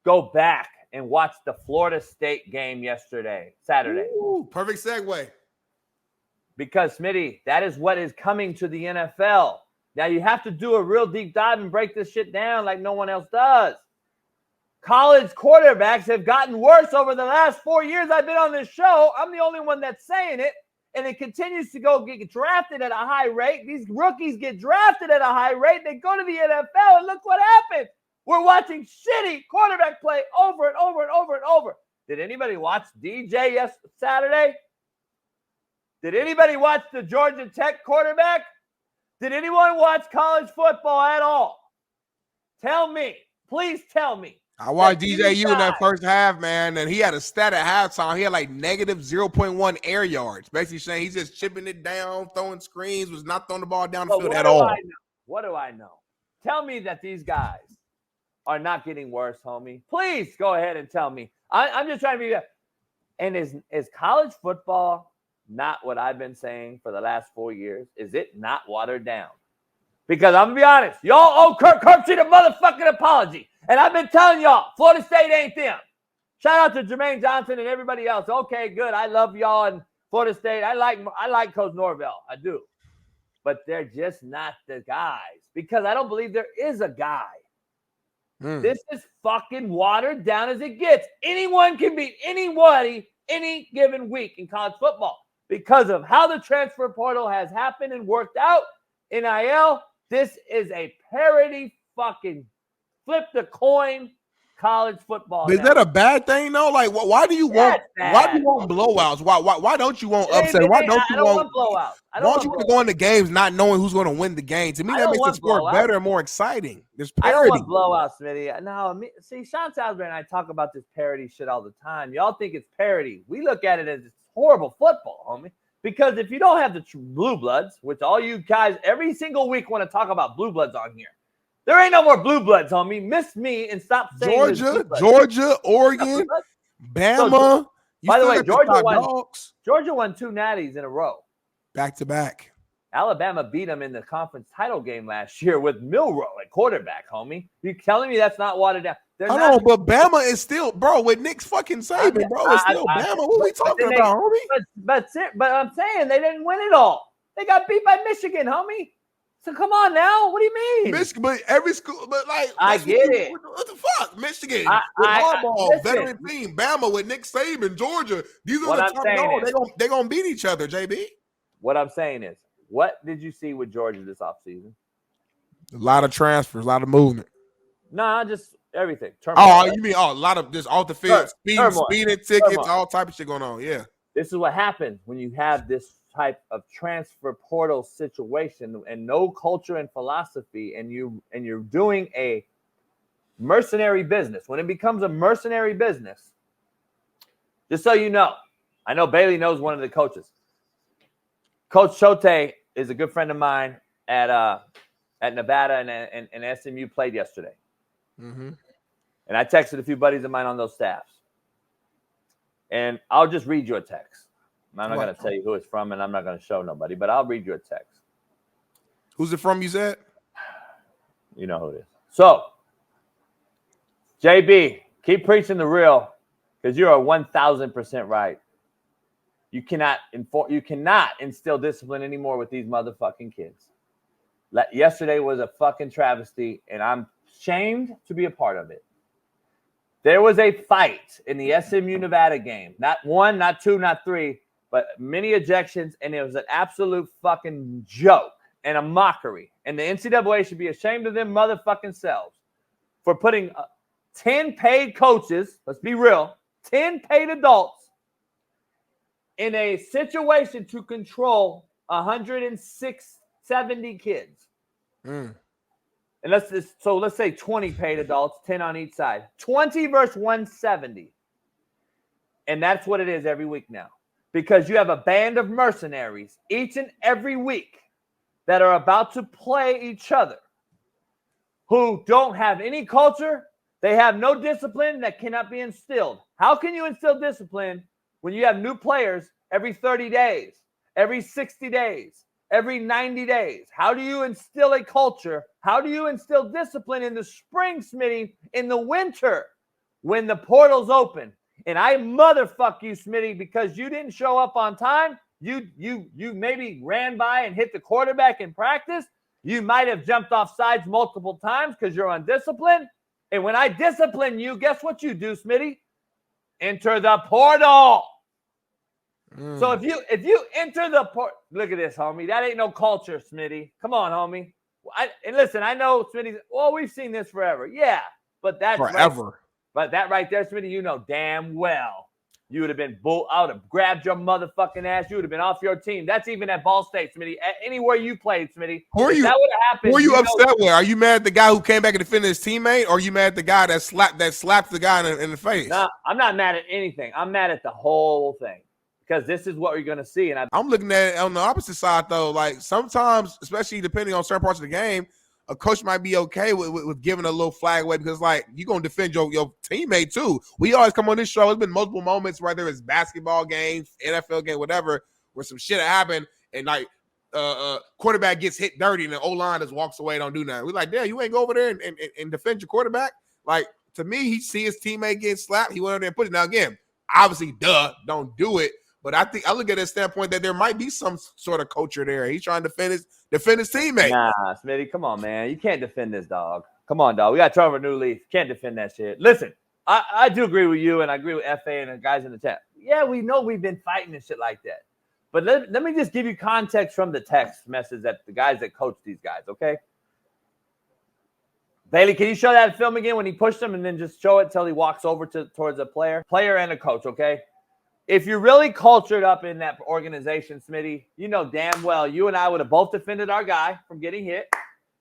go back and watch the Florida State game Saturday. Ooh, perfect segue. Because, Smitty, that is what is coming to the NFL. Now, you have to do a real deep dive and break this shit down like no one else does. College quarterbacks have gotten worse over the last 4 years I've been on this show. I'm the only one that's saying it. And it continues to get drafted at a high rate. These rookies get drafted at a high rate. They go to the NFL, and look what happened. We're watching shitty quarterback play over and over and over and over. Did anybody watch DJ Saturday? Did anybody watch the Georgia Tech quarterback? Did anyone watch college football at all? Tell me. Please tell me. I watched DJU in that first half, man, and he had a stat at halftime. He had like negative 0.1 air yards. Basically saying he's just chipping it down, throwing screens, was not throwing the ball down the field at all. What do I know? Tell me that these guys are not getting worse, homie. Please go ahead and tell me. I'm just trying to be. And is college football not what I've been saying for the last 4 years? Is it not watered down? Because I'm going to be honest. Y'all owe Kirk Herbstreit a motherfucking apology. And I've been telling y'all, Florida State ain't them. Shout out to Jermaine Johnson and everybody else. Okay, good. I love y'all and Florida State. I like Coach Norvell. I do. But they're just not the guys. Because I don't believe there is a guy. This is fucking watered down as it gets. Anyone can beat anybody any given week in college football because of how the transfer portal has happened and worked out. NIL, this is a parody fucking flip the coin college football. Is that a bad thing though? Like, why do you want blowouts? Why don't you want upset? Why don't you want blowouts? Why don't you want to go into games not knowing who's going to win the game? To me, that makes the sport better and more exciting. There's parody. I don't want blowouts, Smitty. No, see, Shaun Salisbury and I talk about this parody shit all the time. Y'all think it's parody. We look at it as it's horrible football, homie. Because if you don't have the blue bloods, which all you guys every single week want to talk about blue bloods on here, there ain't no more blue bloods, homie. Miss me and stop saying Georgia, Oregon, Bama. By the way, Georgia won 2 natties in a row. Back to back. Alabama beat them in the conference title game last year with Milroe at quarterback, homie. You telling me that's not watered down? But Bama is still, bro, with Nick's fucking Saban, bro. It's still Bama. What are we talking about, homie? But I'm saying they didn't win it all. They got beat by Michigan, homie. So come on now. What do you mean? Michigan, but every school, but like I get it. What the fuck? Michigan with Harbaugh, veteran team. Bama with Nick Saban, Georgia. These are the top dogs. They're gonna beat each other, JB. What I'm saying is, what did you see with Georgia this offseason? A lot of transfers, a lot of movement. Nah, just everything. Turmoil. Oh, you mean a lot of just off the field, speeding tickets, all type of shit going on. Yeah. This is what happens when you have this type of transfer portal situation and no culture and philosophy, and you're doing a mercenary business. When it becomes a mercenary business, just so you know, I know Bailey knows one of the coaches. Coach Chote is a good friend of mine at Nevada, and SMU played yesterday. Mm-hmm. And I texted a few buddies of mine on those staffs. And I'll just read you a text. I'm not going to tell you who it's from, and I'm not going to show nobody, but I'll read you a text. Who's it from, you said? You know who it is. So, JB, keep preaching the real, because you are 1,000% right. You cannot instill discipline anymore with these motherfucking kids. Yesterday was a fucking travesty, and I'm ashamed to be a part of it. There was a fight in the Smu-Nevada game. Not one, not two, not three, but many ejections, and it was an absolute fucking joke and a mockery. And the NCAA should be ashamed of them motherfucking selves for putting 10 paid coaches, let's be real, 10 paid adults in a situation to control 170 kids. And let's say 20 paid adults, 10 on each side. 20 versus 170. And that's what it is every week now. Because you have a band of mercenaries each and every week that are about to play each other who don't have any culture. They have no discipline that cannot be instilled. How can you instill discipline when you have new players every 30 days, every 60 days, every 90 days? How do you instill a culture? How do you instill discipline in the spring, Smitty, in the winter when the portal's open, and I motherfuck you, Smitty, because you didn't show up on time. You maybe ran by and hit the quarterback in practice. You might have jumped off sides multiple times because you're undisciplined. And when I discipline you, guess what you do, Smitty? Enter the portal. So if you enter the portal, look at this, homie. That ain't no culture, Smitty. Come on, homie. And listen, I know Smitty. Well, we've seen this forever. Yeah, but that's forever. Right. But that right there, Smitty, you know damn well you would have been I would have grabbed your motherfucking ass. You would have been off your team. That's even at Ball State, Smitty. Anywhere you played, Smitty. Who are you? That would have happened. Who are you upset with? Are you mad at the guy who came back and defended his teammate, or are you mad at the guy that slapped the guy in the face? No, I'm not mad at anything. I'm mad at the whole thing because this is what we're gonna see. And I'm looking at it on the opposite side though. Like sometimes, especially depending on certain parts of the game, a coach might be okay with giving a little flag away because, like, you're going to defend your teammate, too. We always come on this show. There's been multiple moments, whether it's basketball games, NFL game, whatever, where some shit happened and, like, quarterback gets hit dirty and the O-line just walks away, don't do nothing. We're like, damn, you ain't go over there and defend your quarterback? Like, to me, he see his teammate getting slapped. He went over there and put it. Now, again, obviously, don't do it. But I think I look at it standpoint that there might be some sort of culture there. He's trying to defend his teammate. Nah, Smitty, come on, man. You can't defend this dog. Come on, dog. We got to turn over a new leaf. Can't defend that shit. Listen, I do agree with you, and I agree with FA and the guys in the chat. Yeah, we know we've been fighting and shit like that. But let me just give you context from the text message that the guys that coach these guys, okay? Bailey, can you show that film again when he pushed him and then just show it till he walks over towards a player and a coach, okay? If you're really cultured up in that organization, Smitty, you know damn well you and I would have both defended our guy from getting hit.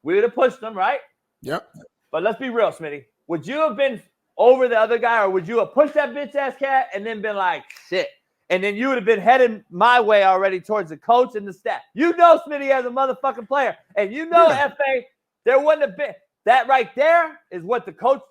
We would have pushed him, right? Yep. But let's be real, Smitty. Would you have been over the other guy, or would you have pushed that bitch-ass cat and then been like, shit? And then you would have been heading my way already towards the coach and the staff. You know Smitty as a motherfucking player. And you know, FA, there wouldn't have been. That right there is what the coach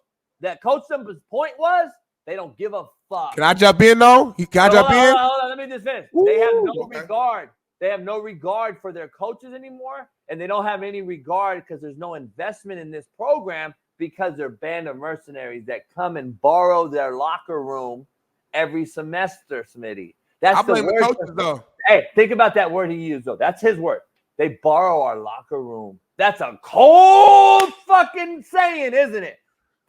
Simba's point was. They don't give a fuck. Can I jump in, though? Can I jump in? Hold on. Let me just finish. They have no regard. They have no regard for their coaches anymore, and they don't have any regard because there's no investment in this program because they're a band of mercenaries that come and borrow their locker room every semester, Smitty. That's I blame the coaches, though. Hey, think about that word he used, though. That's his word. They borrow our locker room. That's a cold fucking saying, isn't it?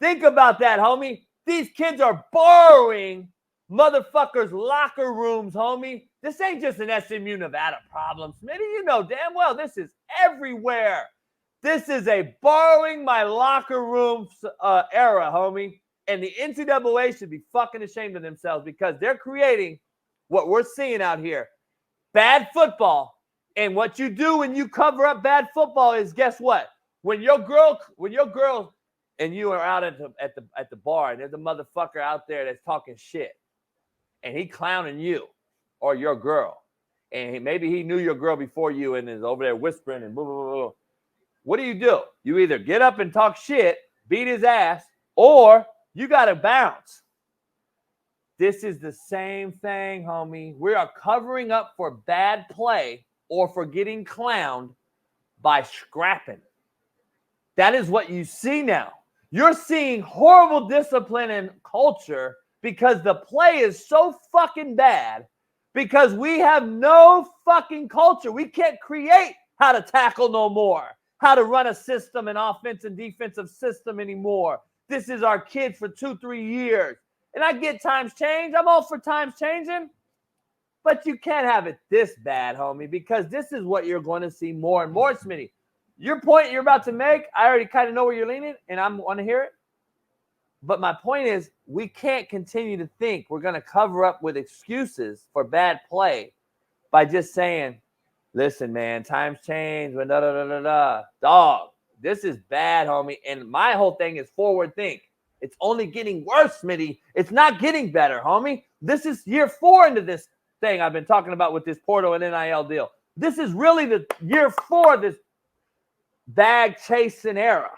Think about that, homie. These kids are borrowing motherfuckers' locker rooms, homie. This ain't just an Smu-Nevada problem, Smitty. You know damn well this is everywhere. This is a borrowing my locker room era, homie. And the NCAA should be fucking ashamed of themselves because they're creating what we're seeing out here. Bad football. And what you do when you cover up bad football is, guess what? When your girl and you are out at the bar, and there's a motherfucker out there that's talking shit, and he clowning you or your girl, and maybe he knew your girl before you and is over there whispering and blah, blah, blah, blah. What do? You either get up and talk shit, beat his ass, or you got to bounce. This is the same thing, homie. We are covering up for bad play or for getting clowned by scrapping. That is what you see now. You're seeing horrible discipline and culture because the play is so fucking bad because we have no fucking culture. We can't create how to tackle no more, how to run a system, an offense and defensive system anymore. This is our kid for 2-3 years. And I get times change. I'm all for times changing. But you can't have it this bad, homie, because this is what you're going to see more and more, Smitty. Your point you're about to make, I already kind of know where you're leaning, and I want to hear it. But my point is, we can't continue to think we're going to cover up with excuses for bad play by just saying, listen, man, times change. Dog, this is bad, homie. And my whole thing is forward think. It's only getting worse, Smitty. It's not getting better, homie. This is year 4 into this thing I've been talking about with this portal and NIL deal. This is really the year 4 of this bag chasing era.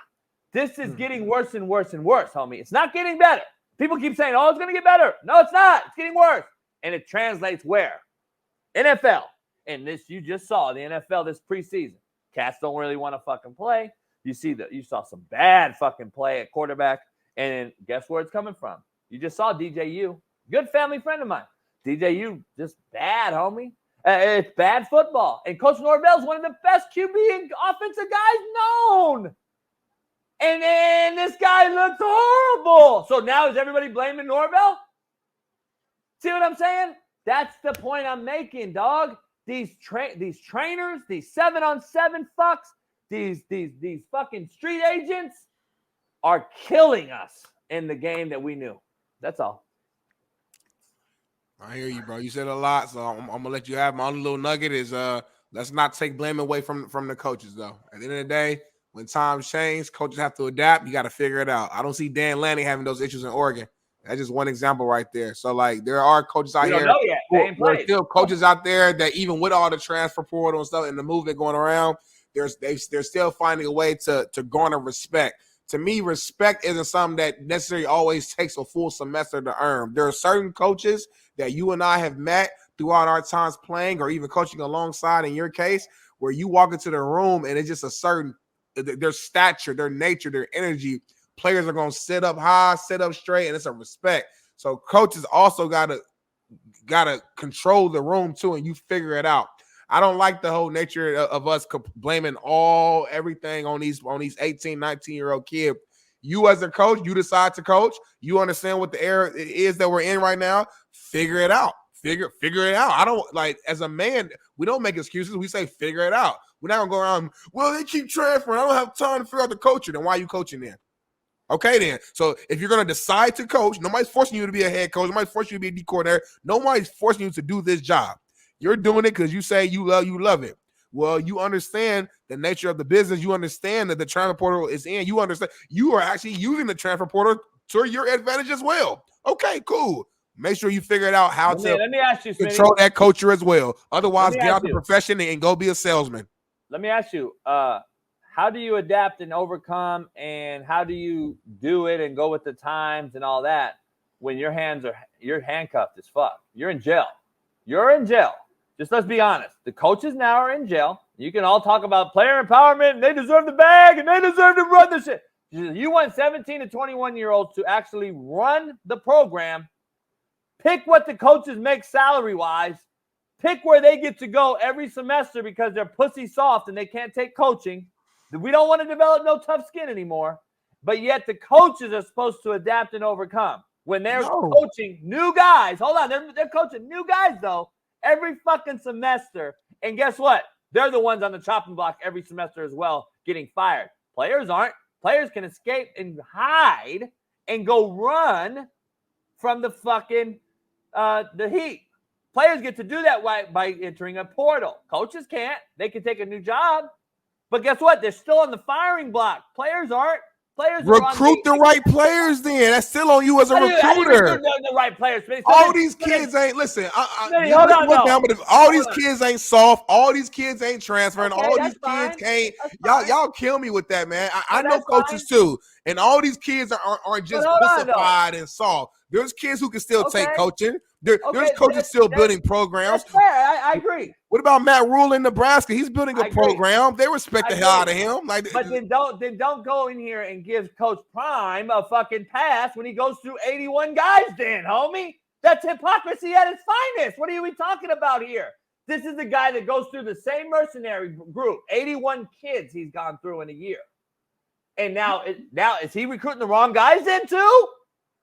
This is getting worse and worse and worse, homie. It's not getting better. People keep saying, oh, it's going to get better. No, it's not. It's getting worse. And it translates where? NFL. And this, you just saw the NFL this preseason. Cats don't really want to fucking play. You saw some bad fucking play at quarterback. And guess where it's coming from? You just saw DJU, good family friend of mine. DJU, just bad, homie. It's bad football. And Coach Norvell's one of the best QB and offensive guys known. And then this guy looks horrible. So now is everybody blaming Norvell? See what I'm saying? That's the point I'm making, dog. These trainers, these 7-on-7 fucks, these fucking street agents are killing us in the game that we knew. That's all. I hear you, bro. You said a lot, so I'm gonna let you have my only little nugget is let's not take blame away from the coaches, though. At the end of the day, when times change, coaches have to adapt. You got to figure it out. I don't see Dan Lanning having those issues in Oregon. That's just one example right there. So, like, there are coaches out here. There are still coaches out there that even with all the transfer portal and stuff and the movement going around, they're still finding a way to garner respect. To me, respect isn't something that necessarily always takes a full semester to earn. There are certain coaches that you and I have met throughout our times playing or even coaching alongside in your case, where you walk into the room and it's just a certain their stature, their nature, their energy. Players are going to sit up high, sit up straight, and it's a respect. So coaches also gotta control the room too, and you figure it out. I don't like the whole nature of us blaming everything on these 18, 19-year-old kids. You as a coach, you decide to coach. You understand what the era is that we're in right now. Figure it out. Figure it out. I don't like as a man, we don't make excuses. We say figure it out. We're not gonna go around, well, they keep transferring. I don't have time to figure out the coaching. Then why are you coaching then? Okay, then. So if you're going to decide to coach, nobody's forcing you to be a head coach. Nobody's forcing you to be a D coordinator. Nobody's forcing you to do this job. You're doing it because you say you love it. Well, you understand the nature of the business. You understand that the transfer portal is in. You understand you are actually using the transfer portal to your advantage as well. Okay, cool. Make sure you figure it out how let me ask you, control that culture as well. Otherwise, get out the profession and go be a salesman. Let me ask you, how do you adapt and overcome, and how do you do it and go with the times and all that when you're handcuffed as fuck? You're in jail. You're in jail. Just let's be honest. The coaches now are in jail. You can all talk about player empowerment and they deserve the bag and they deserve to run the shit. You want 17 to 21-year-olds to actually run the program. Pick what the coaches make salary-wise. Pick where they get to go every semester because they're pussy soft and they can't take coaching. We don't want to develop no tough skin anymore. But yet the coaches are supposed to adapt and overcome. When they're coaching new guys, hold on, they're coaching new guys, though, every fucking semester. And guess what? They're the ones on the chopping block every semester as well, getting fired. Players aren't. Players can escape and hide and go run from the fucking the heat. Players get to do that by entering a portal. Coaches can't. They can take a new job. But guess what? They're still on the firing block. Players aren't. Players recruit the right players. Then that's still on you as a recruiter. The right players. All these kids ain't listen. All these kids ain't soft. All these kids ain't transferring. Okay, all these kids can't. Y'all kill me with that, man. I know coaches too, and all these kids aren't just pussified and soft. There's kids who can still take coaching. There's coaches still building programs. That's fair. I agree. What about Matt Rule in Nebraska? He's building a program. They respect the hell out of him. But then don't go in here and give Coach Prime a fucking pass when he goes through 81 guys. Then, homie, that's hypocrisy at its finest. What are we talking about here? This is the guy that goes through the same mercenary group, 81 kids he's gone through in a year, and now is he recruiting the wrong guys then too?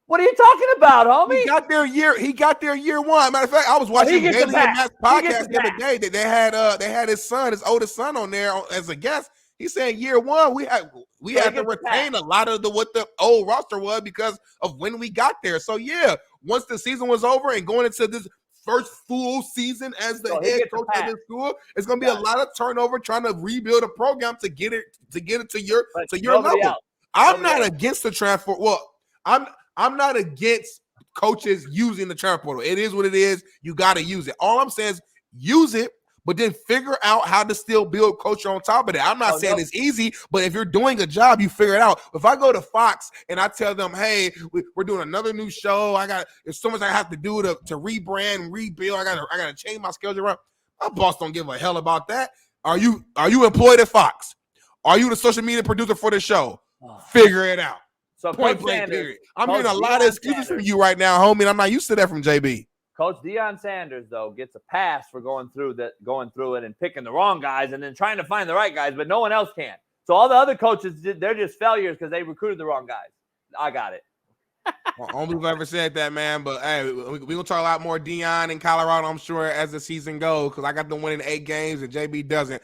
What are you talking about, homie? He got their year one. Matter of fact, I was watching Daily and Matt's podcast the other day that they had his oldest son on there as a guest. He said year one we had to retain a lot of what the old roster was because of when we got there. So yeah, once the season was over and going into this first full season as the head coach of the school, it's gonna be a lot of turnover trying to rebuild a program to get it to your level. I'm not against the transfer. Well, I'm not against coaches using the transfer portal. It is what it is. You got to use it. All I'm saying is use it, but then figure out how to still build culture on top of it. I'm not saying it's easy, but if you're doing a job, you figure it out. If I go to Fox and I tell them, hey, we're doing another new show. There's so much I have to do to rebrand, rebuild. I gotta change my schedule around. My boss don't give a hell about that. Are you employed at Fox? Are you the social media producer for the show? Figure it out. So Point Coach blank, Sanders, period. I'm Coach hearing a lot of Deion excuses from Sanders. you right now, homie, and I'm not used to that from JB. Coach Deion Sanders, though, gets a pass for going through it and picking the wrong guys and then trying to find the right guys, but no one else can. So all the other coaches, they're just failures because they recruited the wrong guys. I got it. Well, only we've ever said that, man. But hey, we're gonna talk a lot more Deion in Colorado, I'm sure, as the season goes, because I got them winning 8 games and JB doesn't.